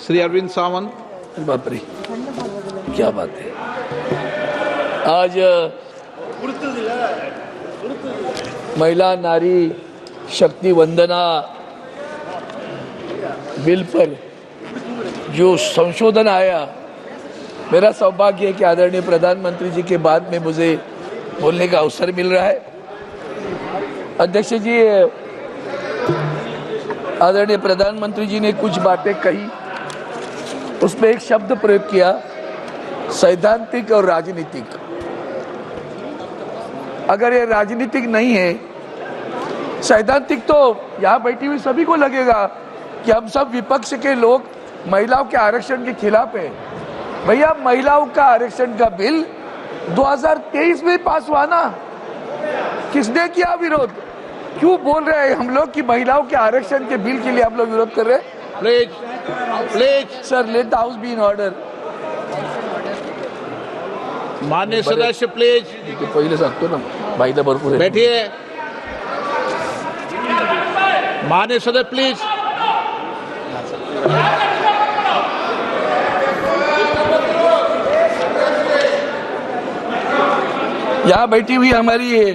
श्री अरविंद सावंत। बाप रे, क्या बात है। आज महिला नारी शक्ति वंदना बिल पर जो संशोधन आया, मेरा सौभाग्य है कि आदरणीय प्रधानमंत्री जी के बाद में मुझे बोलने का अवसर मिल रहा है। अध्यक्ष जी, आदरणीय प्रधानमंत्री जी ने कुछ बातें कही, उसमें एक शब्द प्रयोग किया, सैद्धांतिक और राजनीतिक। अगर ये राजनीतिक नहीं है, सैद्धांतिक, तो यहाँ बैठी हुई सभी को लगेगा कि हम सब विपक्ष के लोग महिलाओं के आरक्षण के खिलाफ है। भैया, महिलाओं का आरक्षण का बिल 2023 में पास हुआ ना, किसने किया विरोध? क्यों बोल रहे हैं हम लोग कि महिलाओं के आरक्षण के बिल के लिए हम लोग विरोध कर रहे हैं? Please sir, let the house be in order. माननीय सदस्य प्लीज पहिले सांगतो ना, बाईला भरपूर आहे। बैठिए। माननीय सदस्य प्लीज। यहाँ बैठी हुई हमारी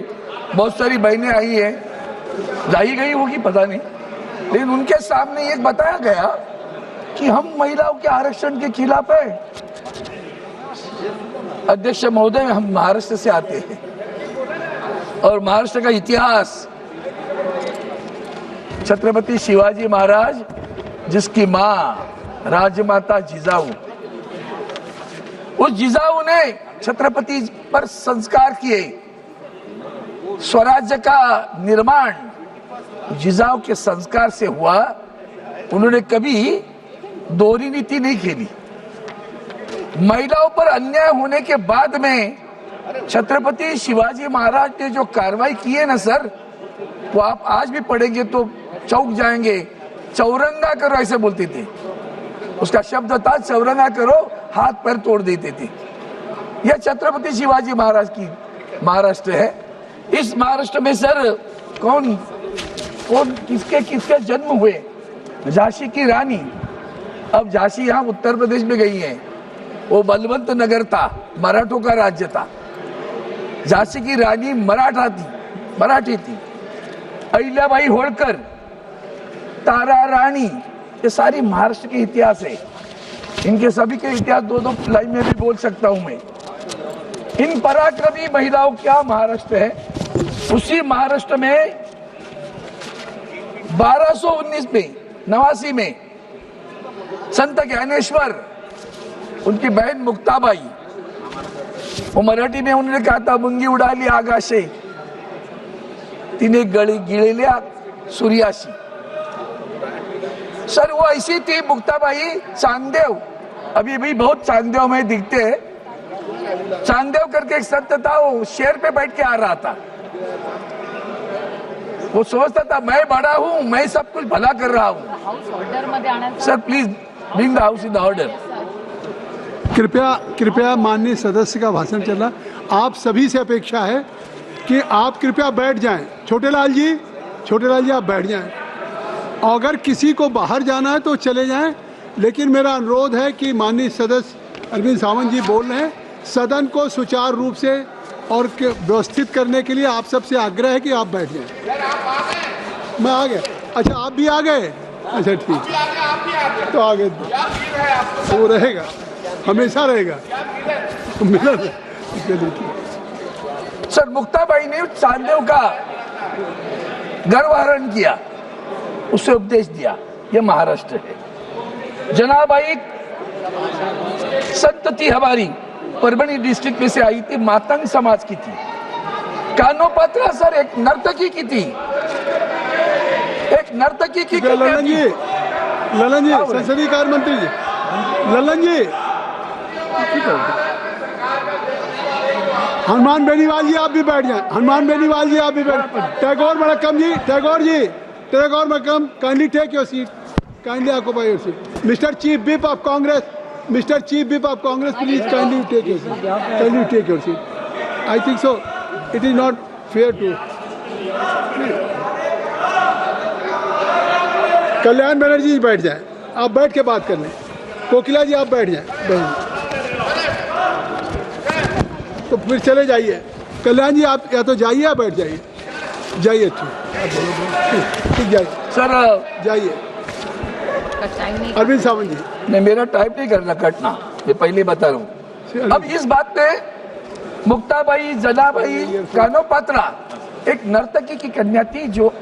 बहुत सारी बहनें आई है, जाई गई होगी पता नहीं, लेकिन उनके सामने ये बताया गया कि हम महिलाओं के आरक्षण के खिलाफ है। अध्यक्ष महोदय, हम महाराष्ट्र से आते हैं और महाराष्ट्र का इतिहास, छत्रपति शिवाजी महाराज, जिसकी मां राजमाता जिजाऊ, उस जिजाऊ ने छत्रपति पर संस्कार किए। स्वराज्य का निर्माण जिजाऊ के संस्कार से हुआ। उन्होंने कभी दोहरी नीति नहीं खेली। महिलाओं पर अन्याय होने के बाद में छत्रपति शिवाजी महाराज ने जो कार्रवाई की है ना सर, वो आप आज भी पढ़ेंगे तो चौंक जाएंगे। चौरंगा करो ऐसे बोलते थे, उसका शब्द था चौरंगा करो, हाथ पैर तोड़ देते थे। यह छत्रपति शिवाजी महाराज की महाराष्ट्र है। इस महाराष्ट्र में सर कौन किसके जन्म हुए? झांसी की रानी, अब झांसी यहाँ उत्तर प्रदेश में गई है। वो बलवंत नगर था, मराठों का राज्य था। झांसी की रानी मराठी थी। अहिल्याबाई होळकर, तारा रानी, ये सारी महाराष्ट्र के इतिहास है। इनके सभी के इतिहास दो लाइन में भी बोल सकता हूं मैं। इन पराक्रमी महिलाओं का महाराष्ट्र है। उसी महाराष्ट्र में 1219 में 89 में संत ज्ञानेश्वर, उनकी बहन मुक्ताबाई, वो मराठी में उन्होंने कहा था, मुंगी उडाली आकाशे तिने गळी गिळल्या सूर्याशी। सर, वो ऐसी थी मुक्ताबाई। चांददेव, अभी भी बहुत चांददेव में दिखते हैं। चांददेव करके एक संत था, वो शेर पे बैठ के आ रहा था। वो सोचता था मैं बड़ा हूँ, मैं सब कुछ भला कर रहा हूँ। Sir please bring the house in the order. कृपया माननीय सदस्य का भाषण चल रहा। आप सभी से अपेक्षा है कि आप कृपया बैठ जाएं। छोटेलाल जी आप बैठ जाएं। अगर किसी को बाहर जाना है तो चले जाएं, लेकिन मेरा अनुरोध है कि माननीय सदस्य अरविंद सावंत जी बोल रहे हैं, सदन को सुचारू रूप से और व्यवस्थित करने के लिए आप सबसे आग्रह है कि आप बैठ जाएं। मैं आ गया। अच्छा, आप भी आ गए? अच्छा ठीक, तो आगे वो रहेगा, हमेशा रहेगा। सर, मुक्ताबाई ने चांददेव का गर्वहरण किया, उसे उपदेश दिया। ये महाराष्ट्र है। जनाबाई संत थी हमारी, परभणी डिस्ट्रिक्ट में से आई थी, मातंग समाज की थी। कानोपात्रा सर एक नर्तकी की थी, ललन जी संसदीय कार्य मंत्री जी, ललन जी, हनुमान बेनीवाल जी आप भी बैठ जाएं। हनुमान बेनीवाल जी आप भी बैठ। Tagore Malakkam ji, Tagore Malakkam, kindly take your seat, kindly occupy your seat. Mister chief whip of Congress, please kindly take your seat. I think so it is not fair to. Kalyan Banerjee बैठ जाए, आप बैठ के बात कर लें। कोकिला जी आप बैठ जाएं, तो फिर चले जाइए। कल्याण जी आप या तो जाइए या बैठ जाइए, जाइए ठीक जाइए सर। जाइए। अरविंद सावंत जी, नहीं, मेरा टाइप नहीं करना कटना, मैं पहले बता रहा हूँ। अब इस बात पे मुक्ताबाई, जनाबाई, कानोपात्रा एक नर्तकी की कन्या थी जो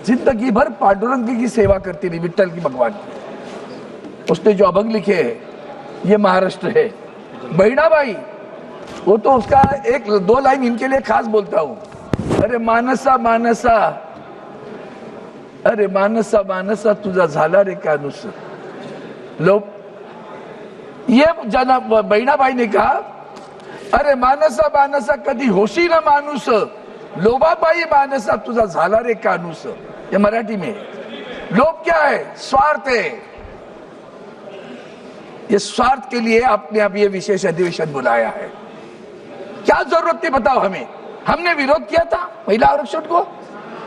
जिंदगी भर पांडुरंग की सेवा करती रही, विट्ठल की, भगवान की। उसने जो अभंग लिखे हैं ये महाराष्ट्र है। बहिणाबाई, वो तो उसका एक दो लाइन इनके लिए खास बोलता हूँ। अरे मानसा मानसा, अरे मानसा मानसा तुझा झाला रे कानूस। लोग ये बहिणाबाई ने कहा, अरे मानसा मानसा कधी होशी ना माणूस, लोभाबाई मानसा तुझा झाला रे कानूस। ये मराठी में। लोभ क्या है? स्वार्थ है। ये स्वार्थ के लिए आपने अब ये विशेष अधिवेशन बुलाया है। क्या जरूरत थी बताओ हमें? हमने विरोध किया था महिला आरक्षण को।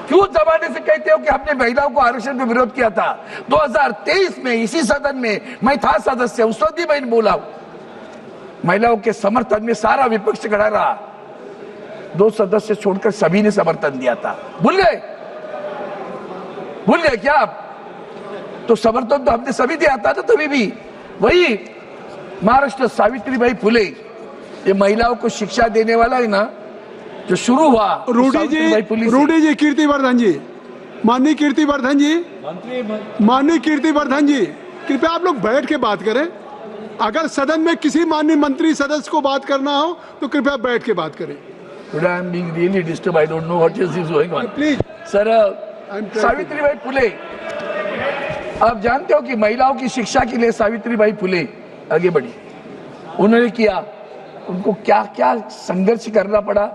क्यों जमाने से कहते हो कि हमने महिलाओं को आरक्षण में विरोध किया था? 2023 में इसी सदन में मैं था सदस्य, उस वक्त भी मैंने बोला, महिलाओं के समर्थन में सारा विपक्ष खड़ा रहा। 2 सदस्य छोड़कर सभी ने समर्थन दिया था। भूल गए? भूल गए क्या आप? तो समर्थन तो हमने सभी दिया था ना तभी भी। वही महाराष्ट्र सावित्रीबाई फुले, ये महिलाओं को शिक्षा देने वाला है ना, जो शुरू हुआ। रूडी जी, कीर्तिवर्धन जी, माननीय कीर्तिवर्धन जी, माननीय कीर्तिवर्धन जी, कृपया आप लोग बैठ के बात करें। अगर सदन में किसी माननीय मंत्री सदस्य को बात करना हो तो कृपया बैठ के बात करें। I am being really disturbed. I don't know what is going on. Please. Sir, Savitribai Phule, आप जानते हो कि महिलाओं की शिक्षा के लिए सावित्रीबाई फुले आगे बढ़ी। उन्होंने किया, उनको क्या क्या संघर्ष करना पड़ा,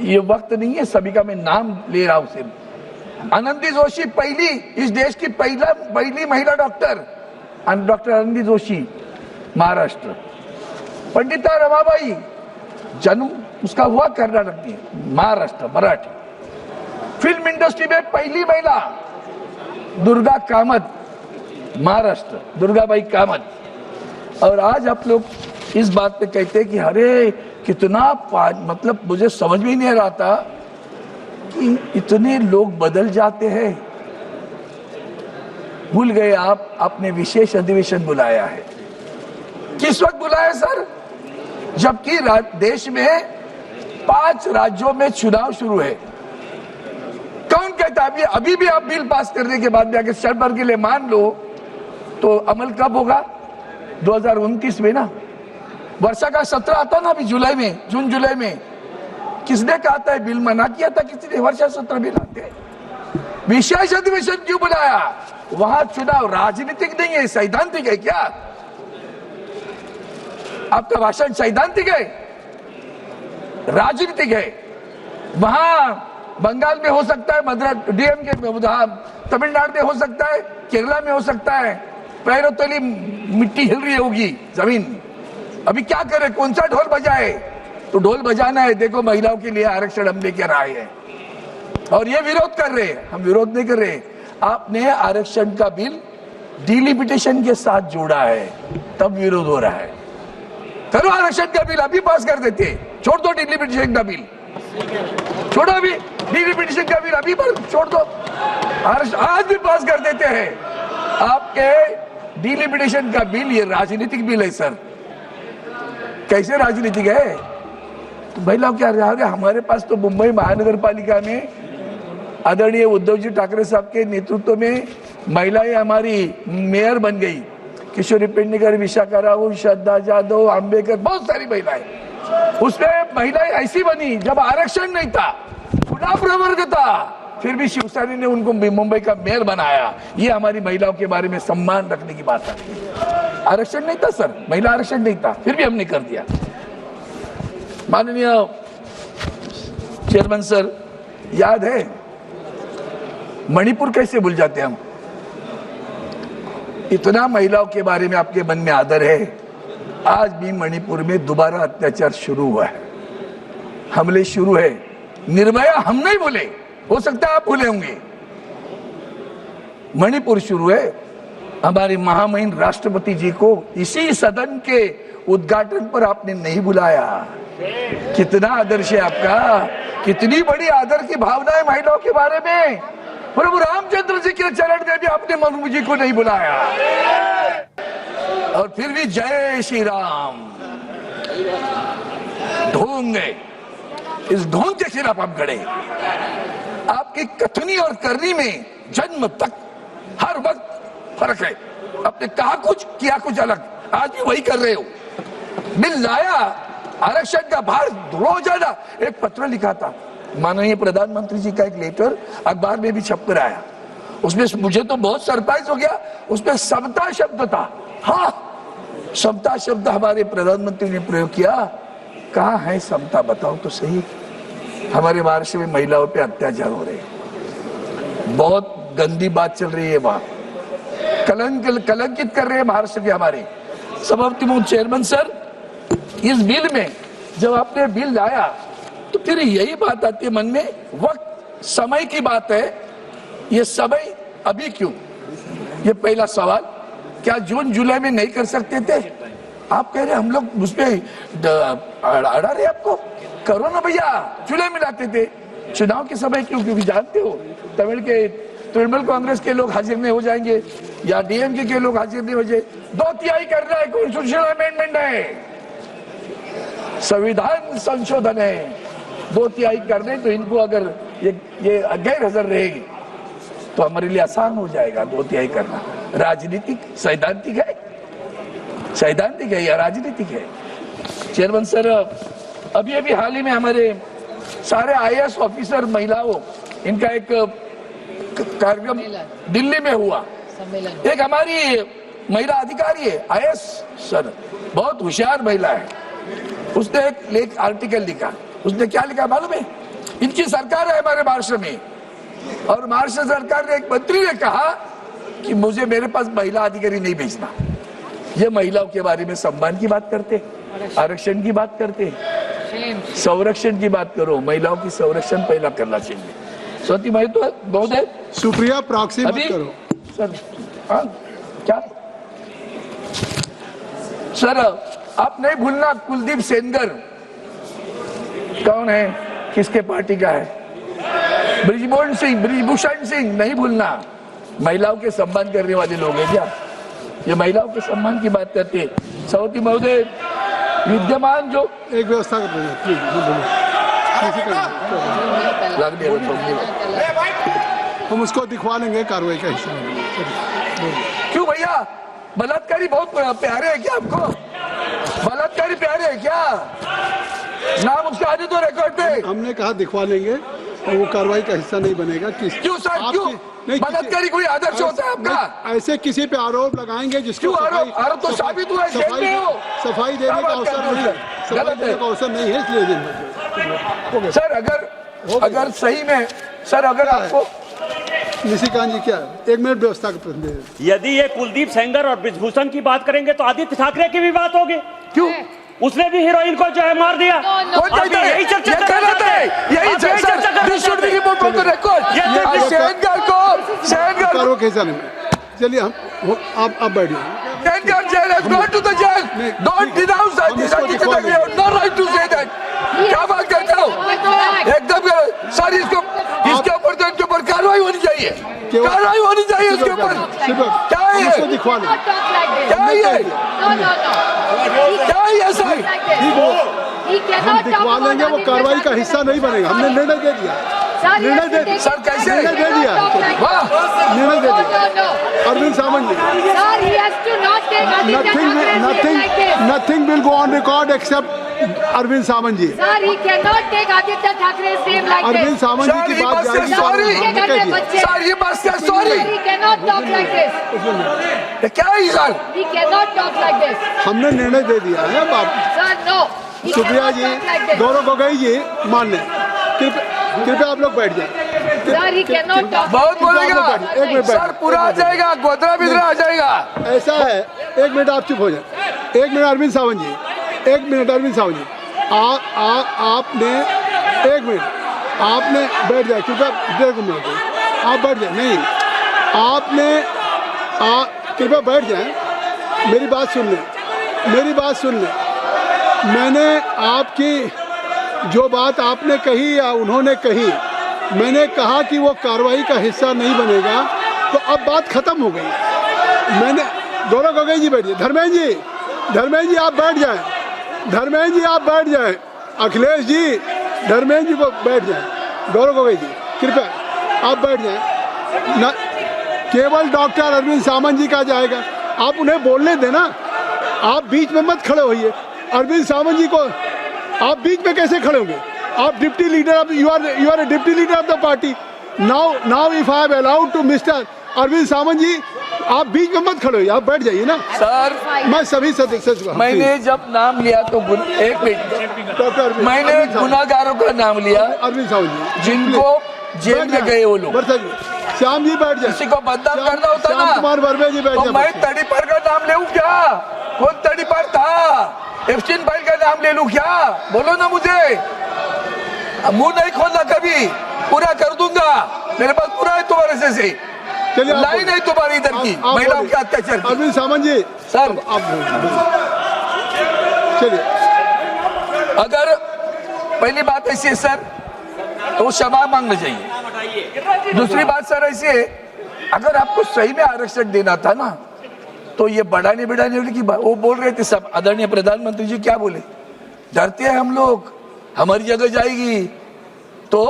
ये वक्त नहीं है सभी का मैं नाम ले रहा हूं सिर्फ। आनंदी जोशी पहली, इस देश की पहली महिला डॉक्टर, डॉक्टर आनंदी जोशी, महाराष्ट्र। पंडिता रमाबाई, जन्म उसका हुआ कर्नाटक में, महाराष्ट्र, मराठी। फिल्म इंडस्ट्री में पहली महिला दुर्गा कामत, महाराष्ट्र, दुर्गाबाई कामत। और आज आप लोग इस बात पे कहते हैं कि अरे कितना मतलब मुझे समझ में ही नहीं आ रहा था कि इतने लोग बदल जाते हैं। भूल गए आप, आपने विशेष अधिवेशन बुलाया है। किस वक्त बुलाया सर? जबकि देश में 5 राज्यों में चुनाव शुरू है। कौन कहता है अभी भी आप बिल पास करने के बाद भी अगर शर्त भर के लिए मान लो तो अमल कब होगा? 2029 में ना। वर्षा का 17 आता ना अभी जुलाई में, जून जुलाई में। किसने कहा था बिल मना किया था? किसी ने? वर्षा 17 बिल आते। विशेष अधिवेशन क्यों बुलाया? वहां चुनाव राजनीतिक नहीं है, सैद्धांतिक है क्या? आपका भाषण सैद्धांतिक है, राजनीतिक है। वहां बंगाल में हो सकता है, मद्रास डीएमके में, तमिलनाडु में हो सकता है, केरला में हो सकता है, पैरों तली मिट्टी हिल रही होगी, जमीन। अभी क्या करे? कौन सा ढोल बजाए? तो ढोल बजाना है। देखो महिलाओं के लिए आरक्षण हम लेकर आए हैं और ये विरोध कर रहे हैं। हम विरोध नहीं कर रहे। आपने आरक्षण का बिल डिलिमिटेशन के साथ जोड़ा है, तब विरोध हो रहा है। करो आरक्षण का बिल, अभी पास कर देते। छोड़ दो डिलिमिटेशन का बिल, छोड़ो अभी डिलिमिटेशन का बिल, अभी छोड़ दो। आज भी पास कर देते हैं। आपके डिलिमिटेशन का बिल ये राजनीतिक बिल है सर। कैसे राजनीतिक है? तो महिलाओं क्या रहा? हमारे पास तो मुंबई महानगर पालिका में आदरणीय उद्धव जी ठाकरे साहब के नेतृत्व में महिलाएं हमारी मेयर बन गई। किशोरी पेडणेकर, विशाखा राव, श्रद्धा जाधव, आंबेडकर, बहुत सारी महिलाएं। उसमें महिलाएं ऐसी बनी जब आरक्षण नहीं था, चुनाव प्रवर्ग था, फिर भी शिवसेना ने उनको मुंबई का मेयर बनाया। ये हमारी महिलाओं के बारे में सम्मान रखने की बात है। आरक्षण नहीं था सर, महिला आरक्षण नहीं था, फिर भी हमने कर दिया। माननीय चेयरमैन सर, याद है मणिपुर कैसे भूल जाते हम? इतना महिलाओं के बारे में आपके मन में आदर है। आज भी मणिपुर में दोबारा अत्याचार शुरू हुआ है, हमले शुरू है। निर्भया हम नहीं भूले, हो सकता है आप भूले होंगे। मणिपुर शुरू है हमारे महामहिम राष्ट्रपति जी को इसी सदन के उद्घाटन पर आपने नहीं बुलाया। कितना आदर्श है आपका, कितनी बड़ी आदर की भावना है महिलाओं के बारे में। प्रभु रामचंद्र जी के चरण में भी आपने मुर्मू जी को नहीं बुलाया, और फिर भी जय श्री राम ढूंढे, इस ढोंग के खिलाफ आप खड़े। आपकी कथनी और करनी में जन्म तक हर वक्त फर्क है। आपने कहा कुछ, किया कुछ अलग, आज भी वही कर रहे हो। बिल लाया, आरक्षण का भार रोजाना। एक पत्र लिखा था माननीय प्रधानमंत्री जी का, एक लेटर अखबार में भी छप कर आया। उसमें मुझे तो बहुत सरप्राइज हो गया, उसमें समता शब्द था। हाँ, समता शब्द हमारे प्रधानमंत्री ने प्रयोग किया। कहाँ है समता, बताओ तो सही। हमारे महाराष्ट्र में महिलाओं पे अत्याचार हो रहे हैं, बहुत गंदी बात चल रही है वहां, कलंकित कर रहे हैं महाराष्ट्र के हमारे सभापति चेयरमैन सर। इस बिल में जब आपने बिल लाया तो फिर यही बात आती है मन में, वक्त समय की बात है। ये समय अभी क्यों, ये पहला सवाल। क्या जून जुलाई में नहीं कर सकते थे? आप कह रहे हम लोग उस पर अड़ा रहे, आपको करो ना भैया, जुलाई में लाते थे। चुनाव के समय क्यों? क्योंकि जानते हो तृणमूल कांग्रेस के लोग हाजिर नहीं हो जाएंगे या डीएमके के लोग हाजिर नहीं हो जाए। 2/3 करना है, कॉन्स्टिट्यूशनल अमेंडमेंट है, संविधान संशोधन है। 2/3 करने तो इनको अगर ये गैर हाजिर रहेगी तो हमारे लिए आसान हो जाएगा 2/3 करना। राजनीतिक सैद्धांतिक है, सैद्धांतिक है या राजनीतिक है? चेयरमैन सर, अभी हाल ही में हमारे सारे आईएएस ऑफिसर महिलाओं, इनका एक कार्यक्रम दिल्ली में हुआ। एक हमारी महिला अधिकारी है आईएएस सर, बहुत होशियार महिला है। उसने एक आर्टिकल लिखा। उसने क्या लिखा मालूम है? इनकी सरकार है हमारे महाराष्ट्र में, और महाराष्ट्र सरकार ने एक मंत्री ने कहा कि मुझे मेरे पास महिला अधिकारी नहीं भेजना। ये महिलाओं के बारे में सम्मान की बात करते, आरक्षण की बात करते, संरक्षण की बात करो। महिलाओं की संरक्षण पहला करना चाहिए। स्वती मैं तो बहुत है। सुप्रिया, प्रॉक्सी मत करो सर। हाँ, क्या सर, आप नहीं भूलना कुलदीप सेनगर कौन है, किसके पार्टी का है? ब्रिजभूषण सिंह नहीं भूलना। महिलाओं के सम्मान करने वाले लोग हैं क्या? ये महिलाओं के सम्मान की बात करते हैं। सौती महोदय, विद्यमान जो एक व्यवस्था कर रहे हैं, प्लीज हम उसको दिखवा लेंगे कार्रवाई का हिस्सा। क्यों भैया, बलात्कारी बहुत प्यारे है क्या आपको? बलात्कारी प्यारे है क्या? नाम उसका आदि तो रिकॉर्ड पे। हमने कहा दिखवा लेंगे और वो कार्रवाई का हिस्सा नहीं बनेगा। क्यों सर, क्यों? बलात्कारी कोई आदर्श होता है आपका? ऐसे किसी पे आरोप लगाएंगे जिसको आरोप तो साबित हुआ है, सफाई देने का अवसर नहीं है, सफाई देने का अवसर नहीं है, इसलिए सर अगर सही में सर, अगर आपको निशिकांत जी क्या 1 मिनट व्यवस्था का प्रतिनिधि, यदि ये कुलदीप सेंगर और ब्रिजभूषण की बात करेंगे तो आदित्य ठाकरे की भी बात होगी। क्यों? उसने भी हीरोइन को जो है मार दिया। यही चर्चा कर रहे थे, यही चर्चा चलिए आप बैठिए। क्या बात करते हो? एकदम सर, इसके ऊपर तो इनके ऊपर कार्रवाई होनी चाहिए, कार्रवाई होनी चाहिए इसके ऊपर। क्या है ये? दिखवा लें। क्या है ये? क्या है ये सर? हम दिखवा लेंगे, वो कार्रवाई का हिस्सा नहीं बनेगा। हमने निर्णय दे दिया, निर्णय दे दिया सर। कैसे निर्णय दे दिया? निर्णय दे दिया। Arvind Sawant ji, nothing will go on record except Arvind Sawant ji. Arvind Sawant ji की बात जाएगी। सर ये बात क्या? सॉरी, क्या है सर? हमने निर्णय दे दिया है बाप। सुप्रिया जी, गौरव गोगोई जी, मान लें। कृपया आप लोग बैठ जाए। बहुत बोलेगा एक मिनट सर, पूरा आ जाएगा, गोदरा बिदरा आ जाएगा। ऐसा है, 1 मिनट आप चुप हो जाए। 1 मिनट अरविंद सावंत जी, 1 मिनट अरविंद सावंत जी, आपने 1 मिनट, आपने बैठ जाए। कृपया 1.5 मिनट आप बैठ जाए। नहीं, आपने कृपया बैठ जाएं, मेरी बात सुन लें, मेरी बात सुन लें। मैंने आपकी जो बात आपने कही या उन्होंने कही, मैंने कहा कि वो कार्रवाई का हिस्सा नहीं बनेगा, तो अब बात खत्म हो गई। मैंने गौरव गोगोई जी बैठिए, धर्मेंद्र जी आप बैठ जाएं, धर्मेंद्र जी आप बैठ जाएं, अखिलेश जी धर्मेंद्र जी को बैठ जाएं, गौरव गोगोई जी कृपया आप बैठ जाएं ना, केवल डॉक्टर अरविंद सावंत जी का जाएगा, आप उन्हें बोलने देना, आप बीच में मत खड़े होइए। अरविंद सावंत जी को आप बीच में कैसे खड़े होंगे? आप deputy leader of you are a deputy leader of the party. Now if I have allowed to mister Arvind Sawant ji, आप बीच में मत खड़े होइए, आप बैठ जाइए ना। सर मैं सभी सदस्य को मैंने जब नाम लिया तो एक मिनट, डॉक्टर मैंने गुनाहगारों का नाम लिया अरविंद सावंत जी जिनको जेल में गए वो लोग। श्याम जी बैठ जाए, किसी को बदनाम करना होता ना श्याम कुमार वर्मा जी बैठ तो मैं जाए। तड़ीपार का नाम ले क्या? कौन तड़ीपार था? एफसीन भाई का नाम ले लूं क्या? बोलो ना मुझे, मुंह नहीं खोलना कभी, पूरा कर दूंगा, मेरे पास पूरा है तुम्हारे से चलिए लाइन है तुम्हारी इधर की महिलाओं के अत्याचार की। अरविंद सावंत जी सर आप चलिए, अगर पहली बात ऐसी है सर तो क्षमा मांगना चाहिए। दूसरी बात सर ऐसी है, अगर आपको सही में आरक्षण देना था ना तो ये बढ़ाने वाली की बात, वो बोल रहे थे सब आदरणीय प्रधानमंत्री जी क्या बोले, डरते हैं हम लोग हमारी जगह जाएगी, तो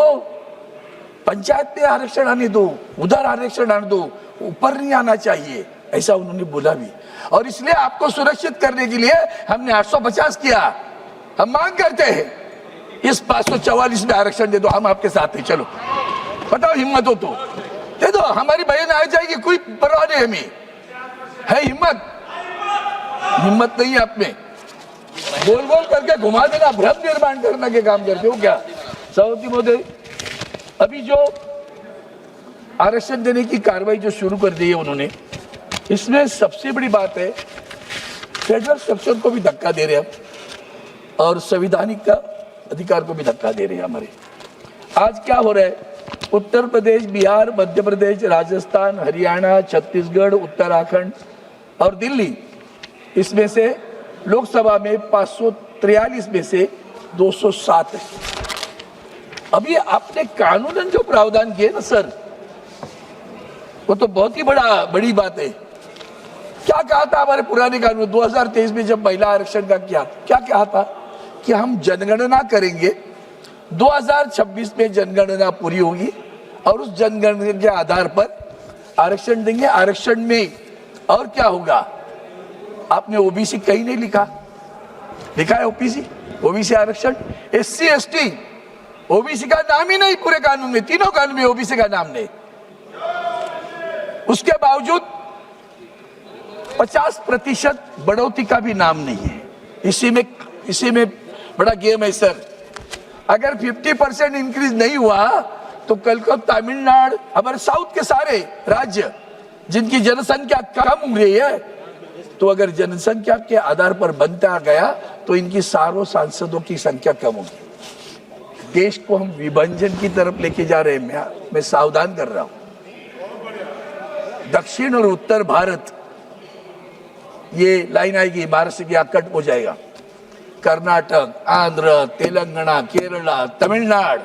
पंचायत में आरक्षण आने दो, उधर आरक्षण आने दो, ऊपर नहीं आना चाहिए, ऐसा उन्होंने बोला भी। और इसलिए आपको सुरक्षित करने के लिए हमने 850 किया। हम मांग करते हैं इस 544 में आरक्षण दे दो, हम आपके साथ हैं, चलो बताओ हिम्मत हो तो दे दो, हमारी बहन आ जाएगी, कोई परवाह नहीं हमें, है हिम्मत नहीं है आप में, बोल करके घुमा देना, भ्रम निर्माण करने के काम करते हो क्या? सभापति महोदय, अभी जो आरक्षण देने की कार्रवाई जो शुरू कर दी है उन्होंने, इसमें सबसे बड़ी बात है फेडरल स्ट्रक्चर को भी धक्का दे रहे हैं और संवैधानिक का अधिकार को भी धक्का दे रहे हैं हमारे। आज क्या हो रहा है, उत्तर प्रदेश, बिहार, मध्य प्रदेश, राजस्थान, हरियाणा, छत्तीसगढ़, उत्तराखंड और दिल्ली, इसमें से लोकसभा में 543 में से 207 है। अभी आपने कानूनन जो प्रावधान किए ना सर, वो तो बहुत ही बड़ी बात है। क्या कहा था हमारे पुराने कानून 2023 में जब महिला आरक्षण का क्या कहा था कि हम जनगणना करेंगे, 2026 में जनगणना पूरी होगी और उस जनगणना के आधार पर आरक्षण देंगे। आरक्षण में और क्या होगा, आपने ओबीसी कहीं नहीं लिखा है, ओबीसी आरक्षण, एससी एसटी, ओबीसी का नाम ही नहीं पूरे कानून में, तीनों कानून में ओबीसी का नाम नहीं। उसके बावजूद 50% बढ़ोतरी का भी नाम नहीं है। इसी में बड़ा गेम है सर। अगर 50% इंक्रीज नहीं हुआ तो कल को तमिलनाडु, हमारे साउथ के सारे राज्य जिनकी जनसंख्या कम हो रही है, तो अगर जनसंख्या के आधार पर बनता गया तो इनकी सारों सांसदों की संख्या कम होगी। देश को हम विभाजन की तरफ लेके जा रहे हैं, मैं सावधान कर रहा हूं। दक्षिण और उत्तर भारत, ये लाइन आएगी, महाराष्ट्र की कट हो जाएगा, कर्नाटक, आंध्र, तेलंगाना, केरला, तमिलनाडु,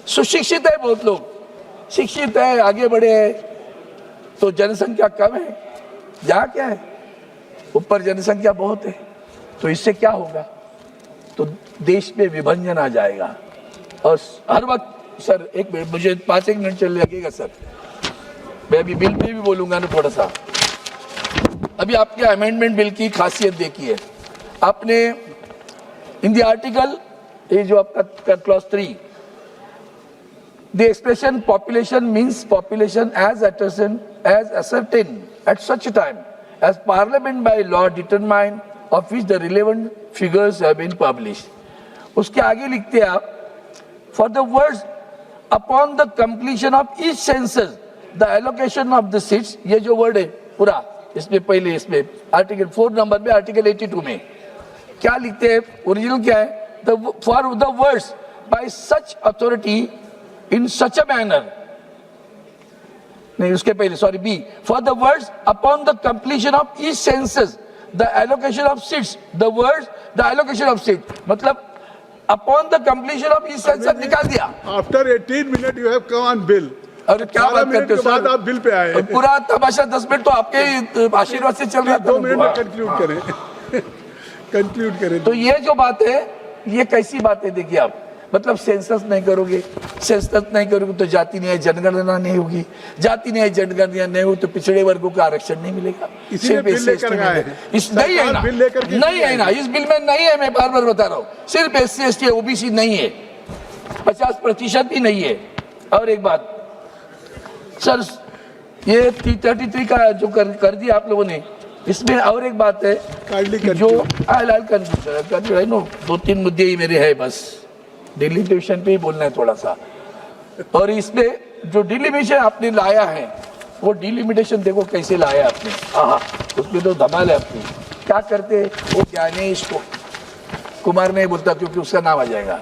सुशिक्षित है बहुत लोग, शिक्षित है, आगे बढ़े हैं, तो जनसंख्या कम है। जहाँ क्या है, ऊपर जनसंख्या बहुत है, तो इससे क्या होगा, तो देश में विभाजन आ जाएगा। और हर वक्त सर, एक मिनट, मुझे 5 मिनट चल लगेगा सर, मैं अभी बिल पे भी बोलूंगा ना थोड़ा सा। अभी आपके अमेंडमेंट बिल की खासियत देखिए, आपने इन द आर्टिकल, ये जो आपका clause 3, the expression population means population as ascertained at such time as Parliament by law determined of which the relevant figures have been published. उसके आगे लिखते हैं आप, for the words upon the completion of each census the allocation of the seats, ये जो word है पूरा इसमें पहले, इसमें आर्टिकल 4 नंबर में, आर्टिकल 82 में क्या लिखते हैं, ओरिजिनल क्या है, for the words by such authority in such a manner नहीं, उसके पहले sorry be, for the words upon the completion of each census the allocation of seats, the words the allocation of seat, मतलब upon the completion of each census निकाल दिया। After 18 minute you have come on bill. अरे क्या बात करते हो बाद sir, आप बिल पे आए। पूरा तमाशा 10 मिनट तो आपके आशीर्वाद से चल रहा था। 2 मिनट में कंक्लूड करें कंक्लूड करें। तो ये जो बात है, ये कैसी बात है देखिए आप, मतलब सेंसस नहीं करोगे, सेंसस नहीं करोगे तो जाति न्याय जनगणना नहीं होगी, जाति न्याय जनगणना नहीं हो तो पिछड़े वर्गों का आरक्षण नहीं मिलेगा। इसीलिए बिल लेकर आए हैं। इस नहीं है ना, बिल लेकर के नहीं है ना, इस बिल में नहीं है, मैं बार बार बता रहा हूँ, सिर्फ SC ST OBC नहीं है, 50% भी नहीं है। और एक बात सर, ये 333 का जो कर दिया आप लोगों ने, इसमें और एक बात है कि जो कर नो 2-3 मुद्दे ही मेरे हैं बस, डिलिमिटेशन पे ही बोलना है थोड़ा सा। और इसमें जो डिलिमिटेशन आपने लाया है, वो डिलिमिटेशन देखो कैसे लाया आपने, हाँ उसमें तो धमाल है अपनी। क्या करते वो ज्ञानेश को कुमार नहीं बोलता क्योंकि उसका नाम आ जाएगा,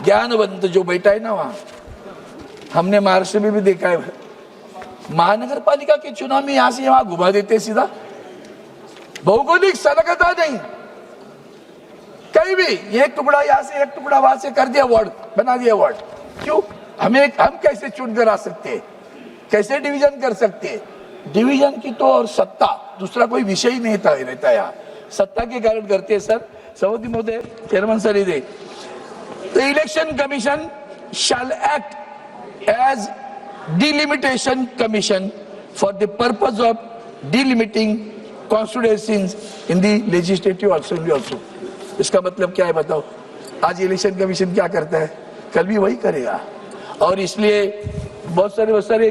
ज्ञानवंत जो बैठा है ना वहाँ, हमने महाराष्ट्र में भी देखा है, महानगर पालिका के चुनाव में यहाँ से वहाँ घुमा देते सीधा, भौगोलिक संलग्नता नहीं, कहीं भी एक टुकड़ा यहाँ से एक टुकड़ा वहां से कर दिया, वार्ड बना दिया वार्ड। क्यों? हम कैसे चुन कर आ सकते हैं, कैसे डिवीजन कर सकते हैं? डिवीजन की तो और सत्ता दूसरा कोई विषय ही नहीं था, रहता यहाँ सत्ता के कारण करते हैं सर। सभापति महोदय, चेयरमैन सर, इधर the election commission shall act as delimitation commission for the purpose of delimiting constituencies in the legislative assembly also. इसका मतलब क्या है बताओ? आज इलेक्शन कमीशन क्या करता है, कल भी वही करेगा। और इसलिए बहुत सारे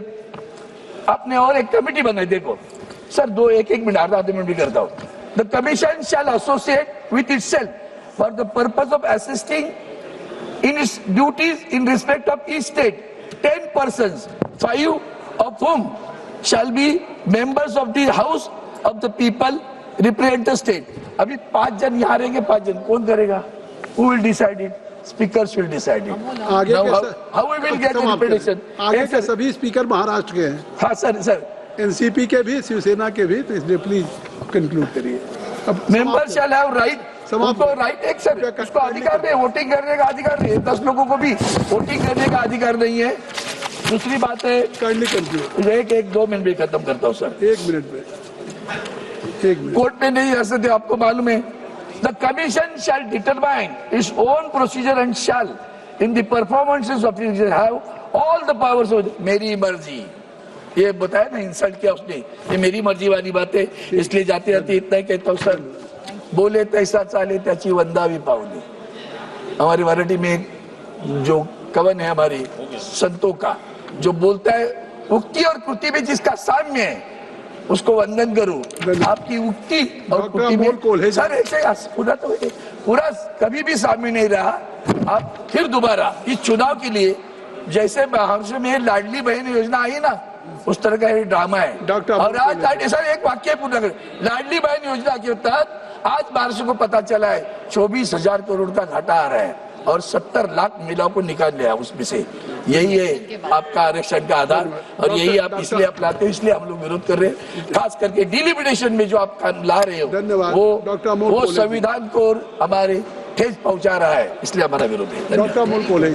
आपने और एक कमेटी बनाई, देखो सर, 1 मिनट आधे मिनट भी करता हूँ। The commission shell associate with itself for the purpose of assisting in its duties in respect of each state 10 persons, 5 of whom shall be members of the house of the people represent the state। अभी 5 जन यहाँ रहेंगे, 5 जन कौन करेगा? Who will decide it? Speakers will decide it। आगे Now, के how we will get the representation? आगे के सभी स्पीकर महाराष्ट्र के हैं। हाँ सर, एनसीपी के भी, शिवसेना के भी, तो इसलिए प्लीज कंक्लूड करिए। अब मेंबर शैल हैव राइट, उनको राइट एक सर, उसको अधिकार नहीं, वोटिंग करने का अधिकार नहीं है, 10 लोगों को भी वोटिंग करने का अधिकार नहीं है। दूसरी बात है, काइंडली कंक्लूड। एक 2 मिनट में खत्म करता हूँ सर। 1 मिनट में, 1 मिनट। कोर्ट में नहीं जा सकते, आपको मालूम है। The commission shell determine its own procedure and shall in the performances of have all the powers of मेरी मर्जी। ये बताया ना, इंसल्ट किया उसने, ये मेरी मर्जी वाली बात है। इसलिए जाते जाते इतना ही कहता हूँ सर, बोले तैसा चाले त्याची वंदावी पावली। हमारी मराठी में एक जो कवन है हमारी संतों का, जो बोलता है उक्ति और कृति में जिसका साम्य है उसको वंदन करो। आपकी उक्ति और कृति में सर ऐसे पूरा कभी भी साम्य नहीं रहा। आप फिर दोबारा इस चुनाव के लिए, जैसे महाराष्ट्र में लाडली बहन योजना आई ना, उस तरह का ड्रामा है। और आज सर एक वाक्य पूर्ण कर, लाडली बहन योजना के तहत आज महाराष्ट्र को पता चला है 24,000 करोड़ का घाटा आ रहा है और 70 लाख महिलाओं को निकाल लिया उसमें से। यही है आपका आरक्षण का आधार, और यही आप इसलिए आप लाते हो, इसलिए हम लोग विरोध कर रहे हैं। खास करके डिलिमिटेशन में जो आप ला रहे हो, वो संविधान को हमारे ठेस पहुंचा रहा है, इसलिए हमारा विरोध है। डॉक्टर अमोल कोल्हे।